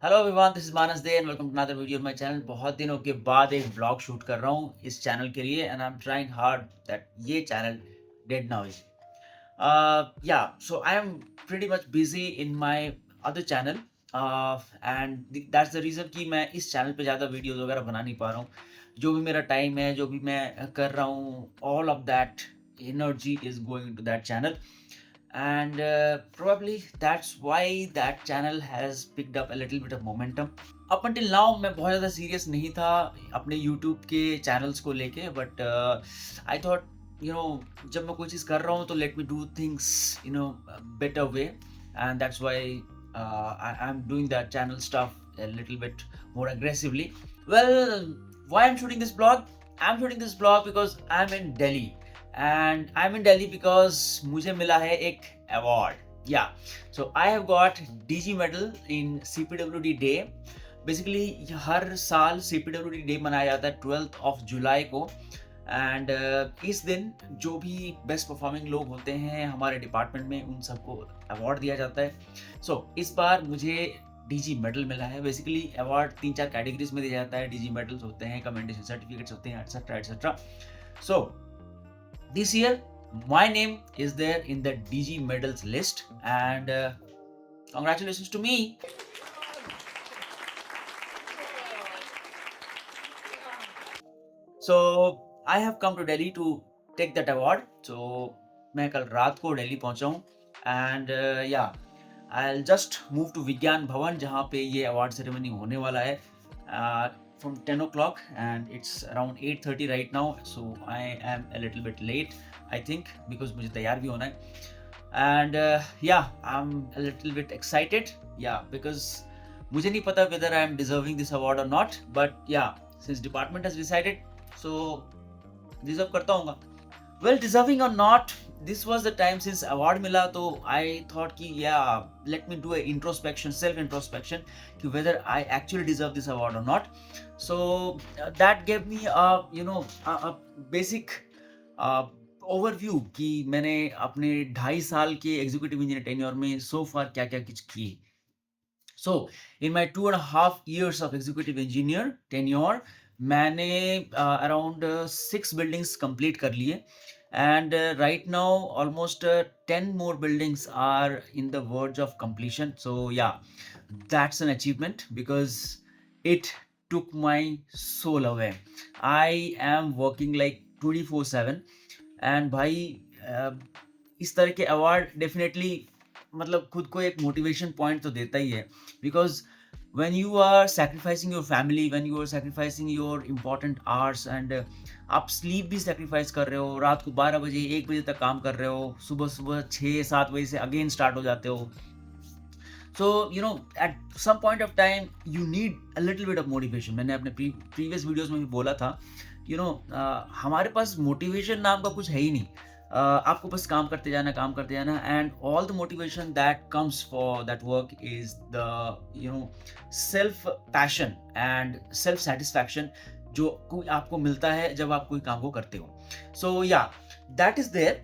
Hello everyone, this is Manas Dey and welcome to another video on my channel. बहुत दिनों के बाद एक ब्लॉग शूट कर रहा हूँ इस चैनल के लिए and I am trying hard that ये channel dead now is yeah so I am pretty much busy in my other channel and that's the reason कि मैं इस चैनल पे ज़्यादा वीडियोस वगैरह बना नहीं पा रहा हूँ। जो भी मेरा टाइम है, जो भी मैं कर रहा हूँ, all of that energy is going into that channel, and probably that's why that channel has picked up a little bit of momentum. Up until now मैं बहुत ज़्यादा सीरियस नहीं था अपने यूट्यूब के चैनल्स को लेके, बट आई थॉट जब मैं कोई चीज़ कर रहा हूँ तो late me do things better way, and that's why I am doing that channel stuff a little bit more aggressively. Well, why I'm shooting this blog? I'm shooting this blog because I'm in Delhi, and I'm in Delhi because मुझे मिला है एक award. Yeah, so I have got DG medal in CPWD day. Basically हर साल CPWD day मनाया जाता है 12th of July को, एंड इस दिन जो भी बेस्ट परफॉर्मिंग लोग होते हैं हमारे डिपार्टमेंट में उन सबको अवार्ड दिया जाता है। सो इस बार मुझे डीजी मेडल मिला है। बेसिकली अवार्ड 3-4 कैटेगरीज में दिया जाता है। डीजी मेडल्स होते हैं, कमेंडेशन सर्टिफिकेट्स होते हैं, etcetera etcetera. So this year my name is there in the DG medals list, and congratulations to me. So I have come to Delhi to take that award. So मैं कल रात को दिल्ली पहुंचा हूँ, and या I'll just move to विज्ञान भवन जहाँ पे ये अवार्ड सेरेमनी होने वाला है from 10 o'clock, and it's around 8:30 right now. So I am a little bit late, I think, because मुझे तैयार भी होना है, and yeah, I'm a little bit excited, yeah, because मुझे नहीं पता whether I am deserving this award or not, but yeah, since department has decided, so deserve करता हूँ। वेल, डिजर्विंग और not, this was the time since award मिला, तो I thought कि yeah let me do a introspection, self introspection, कि whether I actually deserve this award और not. So that gave me basic overview कि मैंने अपने 2.5 साल के एग्जीक्यूटिव इंजीनियर टेन्योर में सो फार क्या क्या कुछ किए। So in my 2.5 years of executive engineer tenure, मैंने around 6 buildings complete कर लिए, and right now almost 10 more buildings are in the verge of completion. So yeah, that's an achievement because it took my soul away. I am working like 24/7, and भाई इस तरह के award definitely मतलब खुद को एक मोटिवेशन पॉइंट तो देता ही है, because when you are sacrificing your family, when you are sacrificing your important hours, and आप स्लीप भी सेक्रीफाइस कर रहे हो, रात को 12 बजे 1 बजे तक काम कर रहे हो, सुबह सुबह 6-7 बजे से अगेन स्टार्ट हो जाते हो। So at some point of time you need a little bit of motivation. मैंने अपने प्रीवियस वीडियोस में भी बोला था, हमारे पास मोटिवेशन नाम का कुछ है ही नहीं। आपको बस काम करते जाना, काम करते जाना, and all the motivation that comes for that work is the self passion and self satisfaction जो कोई आपको मिलता है जब आप कोई काम को करते हो। So yeah, that is there,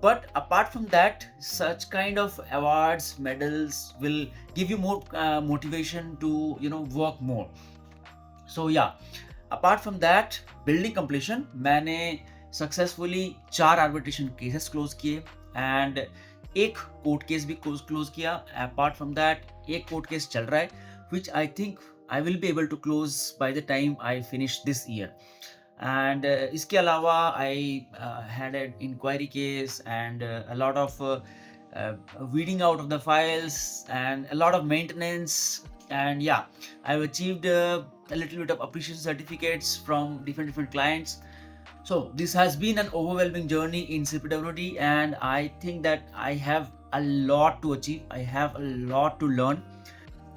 but apart from that, such kind of awards, medals will give you more motivation to work more. So yeah, apart from that, building completion, मैंने सक्सेसफुली 4 arbitration cases क्लोज किए, and एक court case भी close किया। Apart from that एक court case चल रहा है which I think I will be able to close by the time I finish this year. And इसके अलावा I had an inquiry case and a lot of weeding out of the files and a lot of maintenance, and yeah, I've achieved a little bit of appreciation certificates from different clients. So this has been an overwhelming journey in CPWD, and I think that I have a lot to achieve. I have a lot to learn.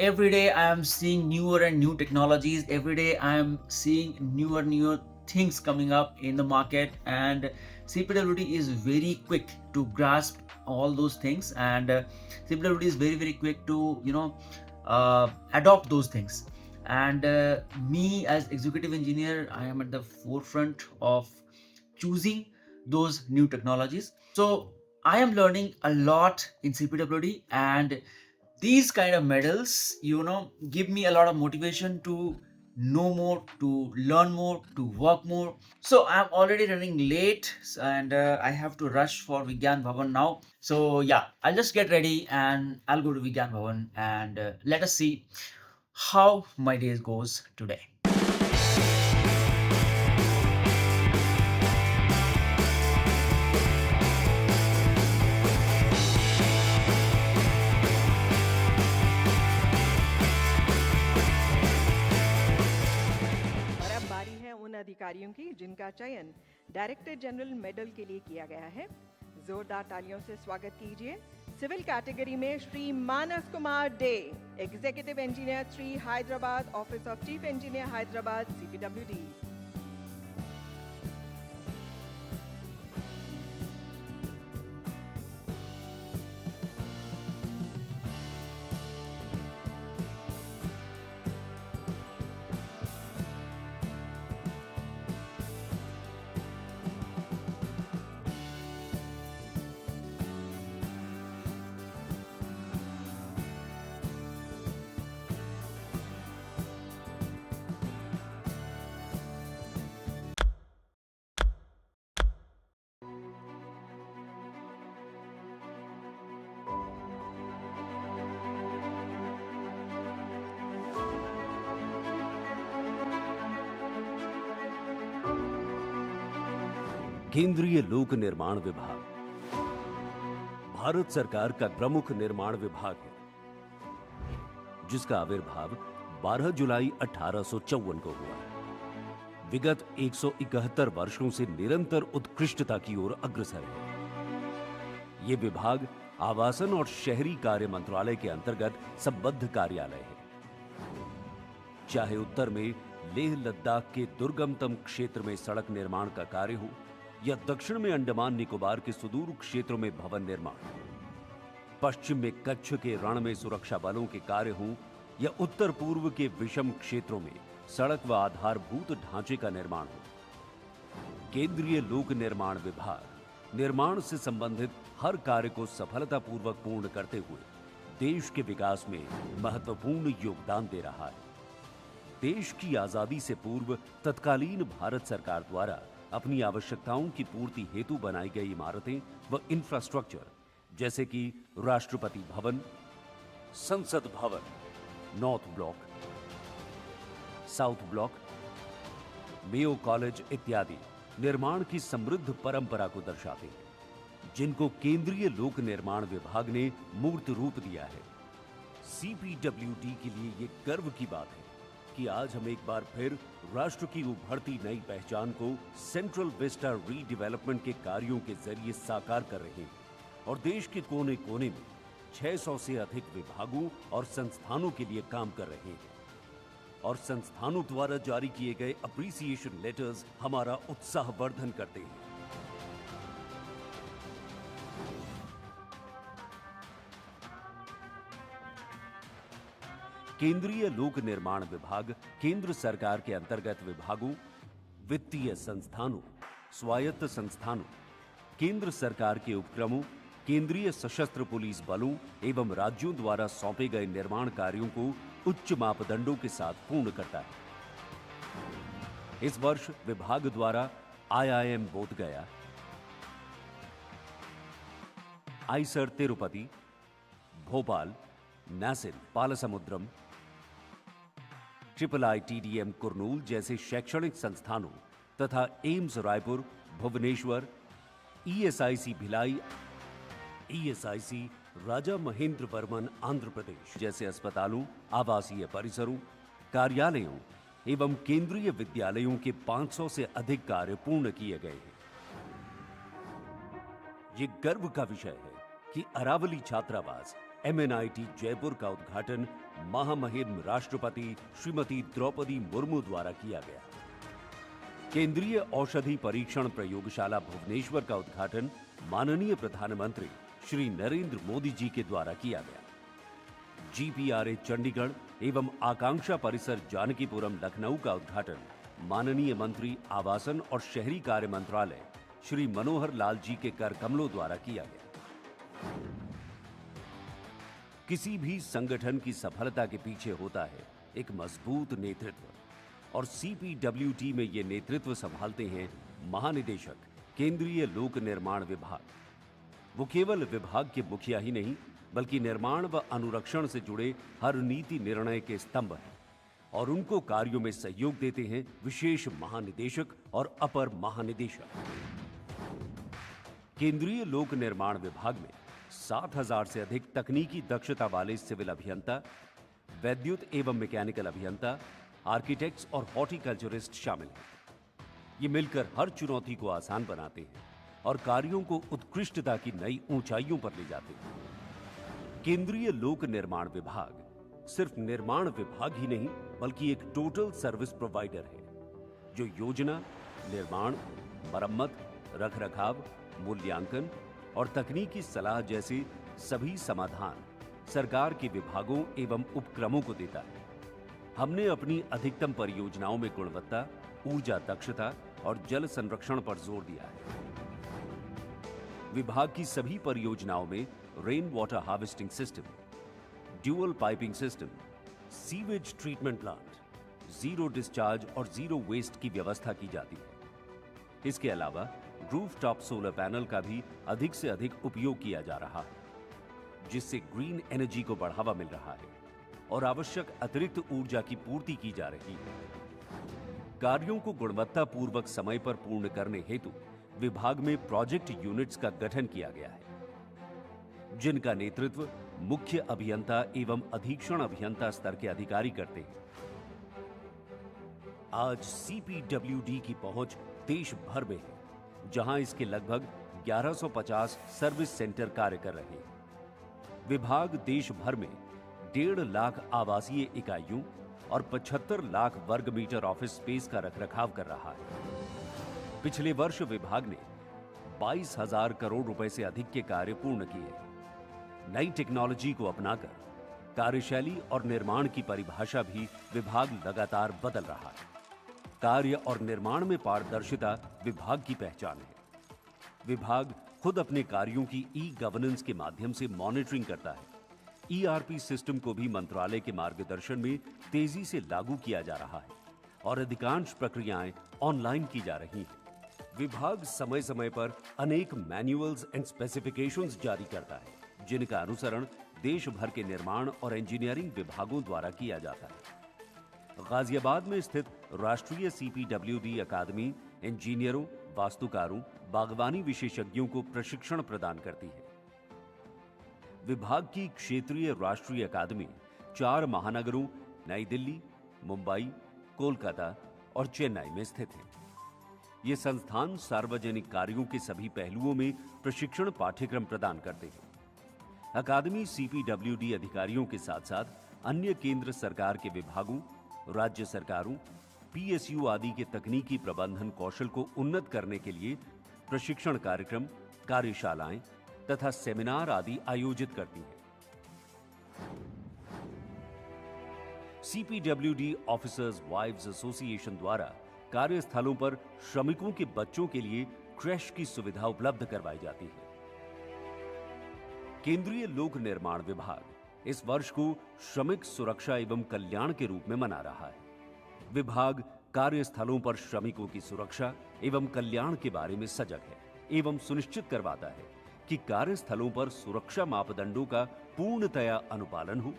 Every day I am seeing newer and new technologies. Every day I am seeing newer things coming up in the market, and CPWD is very quick to grasp all those things, and CPWD is very quick to adopt those things. And me as executive engineer, I am at the forefront of choosing those new technologies. So I am learning a lot in CPWD, and these kind of medals, give me a lot of motivation to know more, to learn more, to work more. So I'm already running late, and I have to rush for Vigyan Bhavan now. So yeah, I'll just get ready and I'll go to Vigyan Bhavan, and let us see how my days goes today. और अब बारी है उन अधिकारियों की जिनका चयन director general medal के लिए किया गया है। जोरदार तालियों से स्वागत कीजिए सिविल कैटेगरी में Shri Manas Kumar Dey, executive engineer 3 Hyderabad, office of chief engineer Hyderabad, CPWD। केंद्रीय लोक निर्माण विभाग भारत सरकार का प्रमुख निर्माण विभाग है, जिसका आविर्भाव 12 जुलाई 1854 को हुआ। विगत 171 वर्षों से निरंतर उत्कृष्टता की ओर अग्रसर है। यह विभाग आवासन और शहरी कार्य मंत्रालय के अंतर्गत संबद्ध कार्यालय है। चाहे उत्तर में लेह लद्दाख के दुर्गमतम क्षेत्र में सड़क निर्माण का कार्य हो, या दक्षिण में अंडमान निकोबार के सुदूर क्षेत्रों में भवन निर्माण, पश्चिम में कच्छ के रण में सुरक्षा बलों के कार्य हों, या उत्तर पूर्व के विषम क्षेत्रों में सड़क व आधारभूत ढांचे का निर्माण हो, केंद्रीय लोक निर्माण विभाग निर्माण से संबंधित हर कार्य को सफलतापूर्वक पूर्ण करते हुए देश के विकास में महत्वपूर्ण योगदान दे रहा है। देश की आजादी से पूर्व तत्कालीन भारत सरकार द्वारा अपनी आवश्यकताओं की पूर्ति हेतु बनाई गई इमारतें व इंफ्रास्ट्रक्चर, जैसे कि राष्ट्रपति भवन, संसद भवन, north block, south block, Mayo college इत्यादि निर्माण की समृद्ध परंपरा को दर्शाते हैं, जिनको केंद्रीय लोक निर्माण विभाग ने मूर्त रूप दिया है। CPWD के लिए ये गर्व की बात है कि आज हम एक बार फिर राष्ट्र की उभरती नई पहचान को सेंट्रल विस्टा रीडेवलपमेंट के कार्यों के जरिए साकार कर रहे हैं और देश के कोने कोने में 600 से अधिक विभागों और संस्थानों के लिए काम कर रहे हैं। और संस्थानों द्वारा जारी किए गए अप्रिसिएशन लेटर्स हमारा उत्साहवर्धन करते हैं। केंद्रीय लोक निर्माण विभाग केंद्र सरकार के अंतर्गत विभागों, वित्तीय संस्थानों, स्वायत्त संस्थानों, केंद्र सरकार के उपक्रमों, केंद्रीय सशस्त्र पुलिस बलों एवं राज्यों द्वारा सौंपे गए निर्माण कार्यों को उच्च मापदंडों के साथ पूर्ण करता है। इस वर्ष विभाग द्वारा IIM Bodhgaya, IISER Tirupati, Bhopal, Nasir Palasamudram, IIITDM Kurnool जैसे शैक्षणिक संस्थानों तथा AIIMS Raipur, Bhubaneswar, ESIC Bhilai, ESIC Raja Mahendra Varman Andhra Pradesh जैसे अस्पतालों, आवासीय परिसरों, कार्यालयों एवं केंद्रीय विद्यालयों के 500 से अधिक कार्य पूर्ण किए गए हैं। ये गर्व का विषय है कि अरावली छात्रावास MNIT जयपुर का उद्घाटन महामहिम राष्ट्रपति श्रीमती द्रौपदी मुर्मू द्वारा किया गया। केंद्रीय औषधि परीक्षण प्रयोगशाला भुवनेश्वर का उद्घाटन माननीय प्रधानमंत्री श्री नरेंद्र मोदी जी के द्वारा किया गया। GPRA चंडीगढ़ एवं आकांक्षा परिसर जानकीपुरम लखनऊ का उद्घाटन माननीय मंत्री आवासन और शहरी कार्य मंत्रालय श्री मनोहर लाल जी के कर कमलों द्वारा किया गया। किसी भी संगठन की सफलता के पीछे होता है एक मजबूत नेतृत्व, और सीपीडब्ल्यूडी में ये नेतृत्व संभालते हैं महानिदेशक, केंद्रीय लोक निर्माण विभाग। वो केवल विभाग के मुखिया ही नहीं, बल्कि निर्माण व अनुरक्षण से जुड़े हर नीति निर्णय के स्तंभ हैं, और उनको कार्यों में सहयोग देते हैं विशेष महानिदेशक और अपर महानिदेशक। केंद्रीय लोक निर्माण विभाग में 7,000 से अधिक तकनीकी दक्षता वाले सिविल अभियंता, वैद्युत एवं मैकेनिकल अभियंता, आर्किटेक्ट्स और हॉर्टिकल्चरिस्ट शामिल हैं। ये मिलकर हर चुनौती को आसान बनाते हैं और कार्यों को उत्कृष्टता की नई ऊंचाइयों पर ले जाते हैं। केंद्रीय लोक निर्माण विभाग सिर्फ निर्माण विभाग ही नहीं, बल्कि एक टोटल सर्विस प्रोवाइडर है, जो योजना, निर्माण, मरम्मत, रखरखाव, मूल्यांकन और तकनीकी सलाह जैसे सभी समाधान सरकार के विभागों एवं उपक्रमों को देता है। हमने अपनी अधिकतम परियोजनाओं में गुणवत्ता, ऊर्जा दक्षता और जल संरक्षण पर जोर दिया है। विभाग की सभी परियोजनाओं में rain water harvesting system, dual piping system, sewage treatment plant, zero discharge और जीरो वेस्ट की व्यवस्था की जाती है। इसके अलावा रूफटॉप सोलर पैनल का भी अधिक से अधिक उपयोग किया जा रहा है, जिससे ग्रीन एनर्जी को बढ़ावा मिल रहा है और आवश्यक अतिरिक्त ऊर्जा की पूर्ति की जा रही है। कार्यों को गुणवत्तापूर्वक समय पर पूर्ण करने हेतु विभाग में प्रोजेक्ट यूनिट्स का गठन किया गया है, जिनका नेतृत्व मुख्य अभियंता एवं अधीक्षण अभियंता स्तर के अधिकारी करते हैं। आज सीपीडब्ल्यूडी की पहुंच देश भर में है, जहां इसके लगभग 1150 सर्विस सेंटर कार्य कर रहे हैं। विभाग देश भर में 1.5 लाख आवासीय इकाइयों और 75 लाख वर्ग मीटर ऑफिस स्पेस का रखरखाव कर रहा है। पिछले वर्ष विभाग ने 22,000 करोड़ रुपए से अधिक के कार्य पूर्ण किए। नई टेक्नोलॉजी को अपनाकर कार्यशैली और निर्माण की परिभाषा भी विभाग लगातार बदल रहा है। कार्य और निर्माण में पारदर्शिता विभाग की पहचान है। विभाग खुद अपने कार्यों की ई गवर्नेंस के माध्यम से मॉनिटरिंग करता है। ईआरपी सिस्टम को भी मंत्रालय के मार्गदर्शन में तेजी से लागू किया जा रहा है और अधिकांश प्रक्रियाएं ऑनलाइन की जा रही हैं। विभाग समय समय पर अनेक मैनुअल्स एंड स्पेसिफिकेशंस जारी करता है, जिनका अनुसरण देश भर के निर्माण और इंजीनियरिंग विभागों द्वारा किया जाता है। गाजियाबाद में स्थित राष्ट्रीय सीपीडब्ल्यूडी अकादमी इंजीनियरों, वास्तुकारों, बागवानी विशेषज्ञों को प्रशिक्षण प्रदान करती है। विभाग की क्षेत्रीय राष्ट्रीय अकादमी 4 महानगरों नई दिल्ली, मुंबई, कोलकाता और चेन्नई में स्थित है। ये संस्थान सार्वजनिक कार्यों के सभी पहलुओं में प्रशिक्षण पाठ्यक्रम प्रदान करते हैं। अकादमी सीपीडब्ल्यूडी अधिकारियों के साथ साथ अन्य केंद्र सरकार के विभागों, राज्य सरकारों, पीएसयू आदि के तकनीकी प्रबंधन कौशल को उन्नत करने के लिए प्रशिक्षण कार्यक्रम, कार्यशालाएं तथा सेमिनार आदि आयोजित करती है। सीपीडब्ल्यूडी ऑफिसर्स वाइव्स एसोसिएशन द्वारा कार्यस्थलों पर श्रमिकों के बच्चों के लिए क्रैश की सुविधा उपलब्ध करवाई जाती है। केंद्रीय लोक निर्माण विभाग इस वर्ष को श्रमिक सुरक्षा एवं कल्याण के रूप में मना रहा है। विभाग कार्यस्थलों पर श्रमिकों की सुरक्षा एवं कल्याण के बारे में सजग है एवं सुनिश्चित करवाता है कि कार्यस्थलों पर सुरक्षा मापदंडों का पूर्णतया अनुपालन हो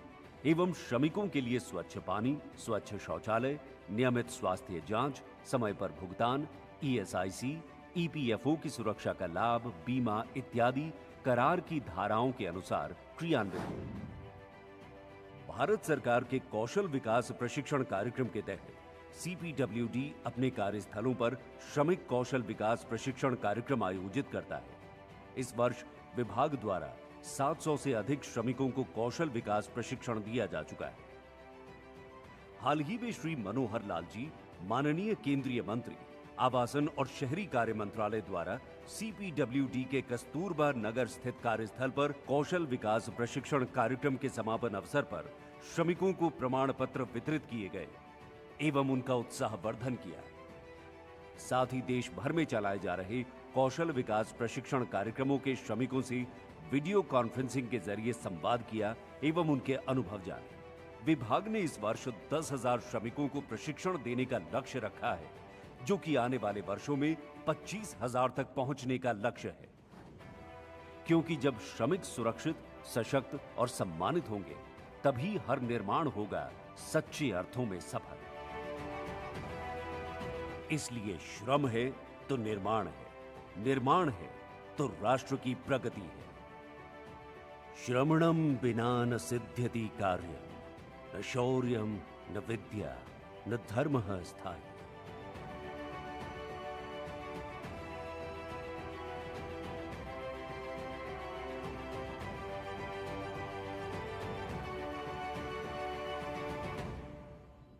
एवं श्रमिकों के लिए स्वच्छ पानी, स्वच्छ शौचालय, नियमित स्वास्थ्य जांच, समय पर भुगतान, ईएसआईसी, ईपीएफओ की सुरक्षा का लाभ, बीमा इत्यादि करार की धाराओं के अनुसार क्रियान्वित हो। भारत सरकार के कौशल विकास प्रशिक्षण कार्यक्रम के तहत सीपीडब्ल्यूडी अपने कार्यस्थलों पर श्रमिक कौशल विकास प्रशिक्षण कार्यक्रम आयोजित करता है। इस वर्ष विभाग द्वारा 700 से अधिक श्रमिकों को कौशल विकास प्रशिक्षण दिया जा चुका है। हाल ही में श्री मनोहर लाल जी, माननीय केंद्रीय मंत्री, आवासन और शहरी कार्य मंत्रालय द्वारा सीपीडब्ल्यूडी के कस्तूरबा नगर स्थित कार्यस्थल पर कौशल विकास प्रशिक्षण कार्यक्रम के समापन अवसर पर श्रमिकों को प्रमाण पत्र वितरित किए गए एवं उनका उत्साहवर्धन किया। साथ ही देश भर में चलाए जा रहे कौशल विकास प्रशिक्षण कार्यक्रमों के श्रमिकों से वीडियो कॉन्फ्रेंसिंग के जरिए संवाद किया एवं उनके अनुभव जाने। विभाग ने इस वर्ष 10,000 श्रमिकों को प्रशिक्षण देने का लक्ष्य रखा है, जो कि आने वाले वर्षों में 25,000 तक पहुंचने का लक्ष्य है। क्योंकि जब श्रमिक सुरक्षित, सशक्त और सम्मानित होंगे, तभी हर निर्माण होगा सच्चे अर्थों में सफल। इसलिए श्रम है तो निर्माण है, निर्माण है तो राष्ट्र की प्रगति है। श्रमणम बिना न सिद्ध्यति कार्यम, न शौर्यम न विद्या न धर्मः स्थायी।